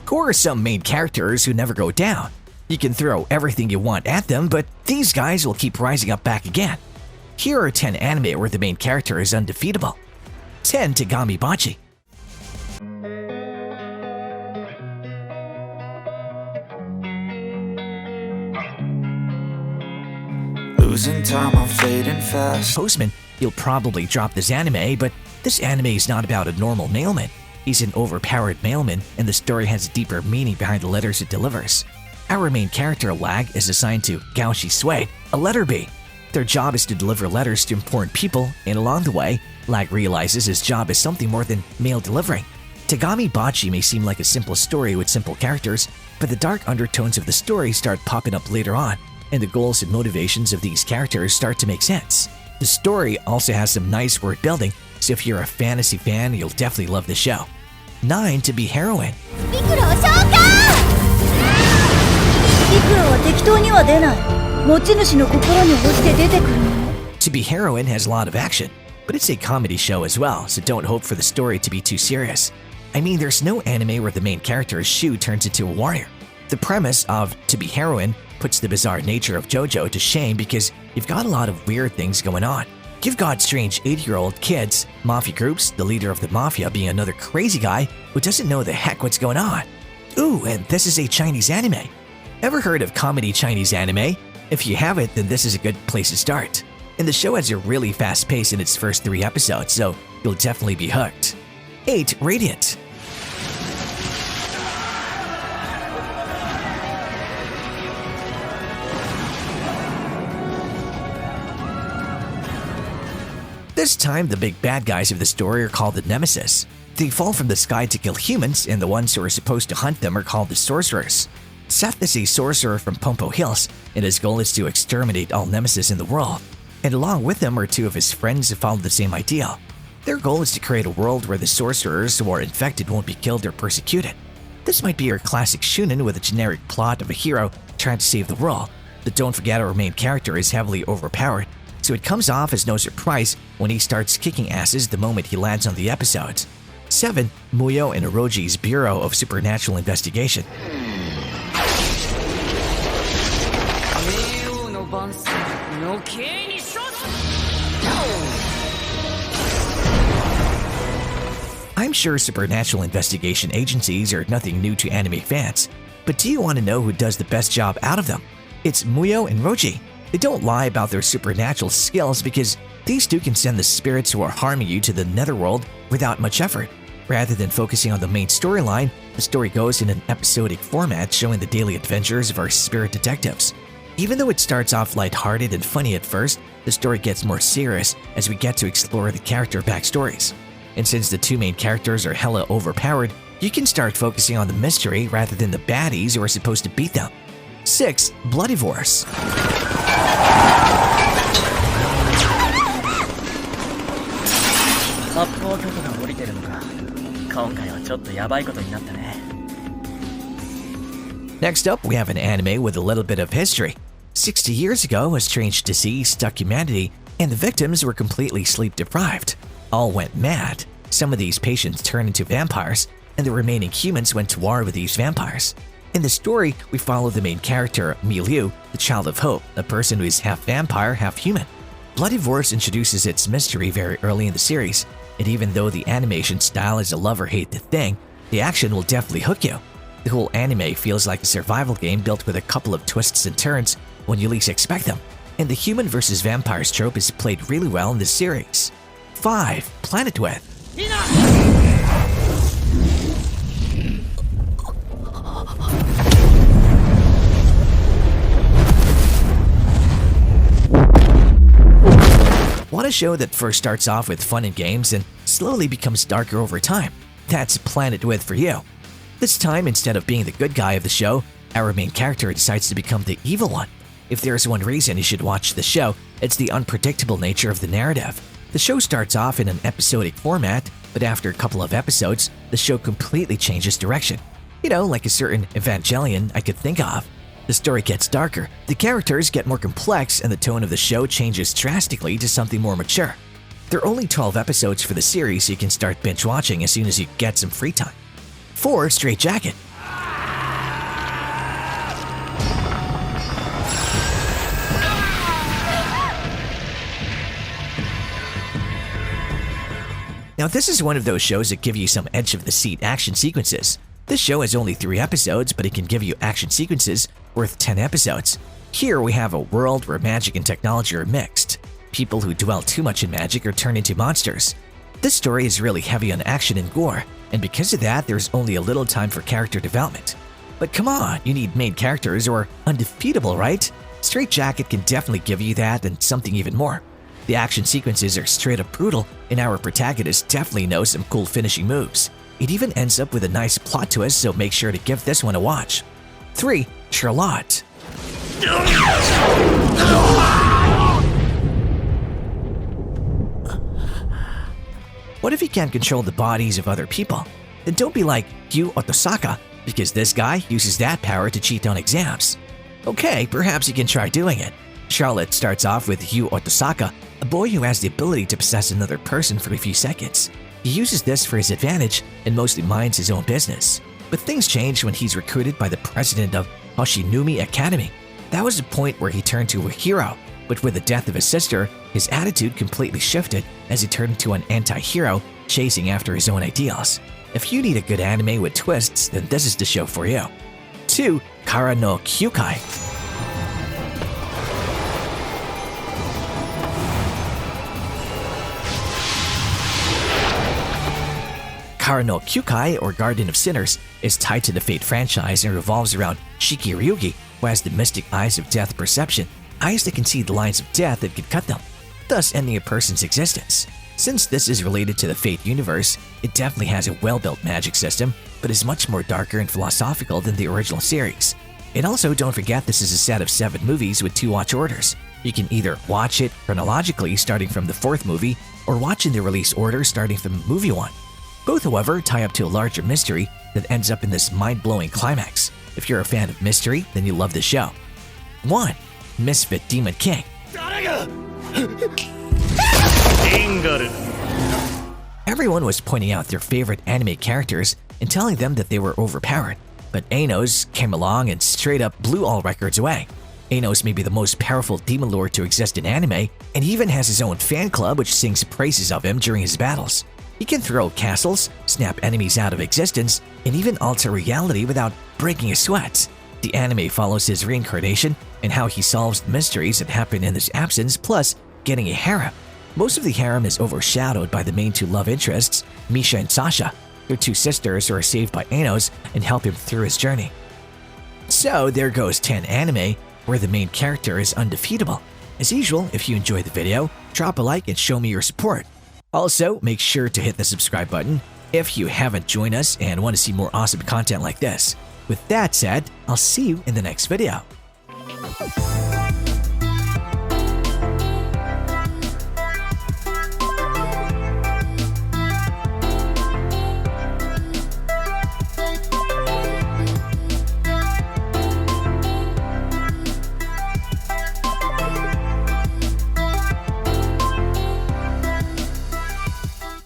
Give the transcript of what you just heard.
Who are some main characters who never go down? You can throw everything you want at them, but these guys will keep rising up back again. Here are 10 anime where the main character is undefeatable. 10 Tagami Bachi. Losing time, I'm fading fast. Postman, you'll probably drop this anime, but this anime is not about a normal mailman. He's an overpowered mailman, and the story has a deeper meaning behind the letters it delivers. Our main character, Lag, is assigned to Gaoshi Suede, a letter bee. Their job is to deliver letters to important people, and along the way, Lag realizes his job is something more than mail delivering. Tagami Bachi may seem like a simple story with simple characters, but the dark undertones of the story start popping up later on, and the goals and motivations of these characters start to make sense. The story also has some nice word building, so if you're a fantasy fan, you'll definitely love the show. 9 To Be Heroine. To Be Heroine has a lot of action, but it's a comedy show as well, so don't hope for the story to be too serious. I mean, there's no anime where the main character's Shu turns into a warrior. The premise of To Be Heroine puts the bizarre nature of JoJo to shame because you've got a lot of weird things going on. You've got strange 8-year-old kids, mafia groups, the leader of the mafia being another crazy guy who doesn't know the heck what's going on. Ooh, and this is a Chinese anime. Ever heard of comedy Chinese anime? If you haven't, then this is a good place to start. And the show has a really fast pace in its first 3 episodes, so you'll definitely be hooked. 8. Radiant. This time, the big bad guys of the story are called the Nemesis. They fall from the sky to kill humans, and the ones who are supposed to hunt them are called the Sorcerers. Seth is a sorcerer from Pompo Hills, and his goal is to exterminate all Nemesis in the world. And along with him are 2 of his friends who follow the same ideal. Their goal is to create a world where the sorcerers who are infected won't be killed or persecuted. This might be your classic shounen with a generic plot of a hero trying to save the world, but don't forget our main character is heavily overpowered, so it comes off as no surprise when he starts kicking asses the moment he lands on the episodes. 7. Muyo and Oroji's Bureau of Supernatural Investigation. I'm sure supernatural investigation agencies are nothing new to anime fans, but do you want to know who does the best job out of them? It's Muyo and Roji. They don't lie about their supernatural skills because these 2 can send the spirits who are harming you to the netherworld without much effort. Rather than focusing on the main storyline, the story goes in an episodic format showing the daily adventures of our spirit detectives. Even though it starts off lighthearted and funny at first, the story gets more serious as we get to explore the character backstories. And since the 2 main characters are hella overpowered, you can start focusing on the mystery rather than the baddies who are supposed to beat them. 6. Blood Divorce. Next up, we have an anime with a little bit of history. 60 years ago, a strange disease struck humanity, and the victims were completely sleep-deprived. All went mad. Some of these patients turned into vampires, and the remaining humans went to war with these vampires. In the story, we follow the main character, Mi Liu, the Child of Hope, a person who is half vampire, half human. Blood Divorce introduces its mystery very early in the series, and even though the animation style is a love-or-hate thing, the action will definitely hook you. The whole anime feels like a survival game built with a couple of twists and turns when you least expect them, and the human versus vampires trope is played really well in this series. 5. Planet With. Want a show that first starts off with fun and games and slowly becomes darker over time? That's Planet With for you. This time, instead of being the good guy of the show, our main character decides to become the evil one. If there's one reason you should watch the show, it's the unpredictable nature of the narrative. The show starts off in an episodic format, but after a couple of episodes, the show completely changes direction. You know, like a certain Evangelion I could think of. The story gets darker, the characters get more complex, and the tone of the show changes drastically to something more mature. There are only 12 episodes for the series, so you can start binge watching as soon as you get some free time. 4. Straight Jacket. Now this is one of those shows that give you some edge-of-the-seat action sequences. This show has only 3 episodes, but it can give you action sequences worth 10 episodes. Here we have a world where magic and technology are mixed. People who dwell too much in magic are turned into monsters. This story is really heavy on action and gore, and because of that, there's only a little time for character development. But come on, you need main characters or undefeatable, right? Straight Jacket can definitely give you that and something even more. The action sequences are straight up brutal, and our protagonist definitely knows some cool finishing moves. It even ends up with a nice plot twist, so make sure to give this one a watch. 3. Charlotte. What if you can't control the bodies of other people? Then don't be like Yu Otosaka, because this guy uses that power to cheat on exams. Okay, perhaps you can try doing it. Charlotte starts off with Yu Otosaka, a boy who has the ability to possess another person for a few seconds. He uses this for his advantage and mostly minds his own business. But things change when he's recruited by the president of Hoshinumi Academy. That was the point where he turned to a hero, but with the death of his sister, his attitude completely shifted as he turned into an anti-hero chasing after his own ideals. If you need a good anime with twists, then this is the show for you. 2. Kara no Kyukai. Kara no Kyukai, or Garden of Sinners, is tied to the Fate franchise and revolves around Shiki Ryugi, who has the mystic eyes of death perception, eyes that can see the lines of death and can cut them, thus ending a person's existence. Since this is related to the Fate universe, it definitely has a well-built magic system, but is much more darker and philosophical than the original series. And also, don't forget this is a set of 7 movies with 2 watch orders. You can either watch it chronologically starting from the 4th movie, or watch in the release order starting from movie 1. Both, however, tie up to a larger mystery that ends up in this mind-blowing climax. If you're a fan of mystery, then you'll love this show. 1. Misfit Demon King. Everyone was pointing out their favorite anime characters and telling them that they were overpowered, but Anos came along and straight up blew all records away. Anos may be the most powerful demon lord to exist in anime, and he even has his own fan club which sings praises of him during his battles. He can throw castles, snap enemies out of existence, and even alter reality without breaking a sweat. The anime follows his reincarnation and how he solves the mysteries that happen in his absence, plus getting a harem. Most of the harem is overshadowed by the main 2 love interests, Misha and Sasha. They're 2 sisters who are saved by Anos and help him through his journey. So there goes 10 anime where the main character is undefeatable. As usual, if you enjoyed the video, drop a like and show me your support. Also, make sure to hit the subscribe button if you haven't joined us and want to see more awesome content like this. With that said, I'll see you in the next video.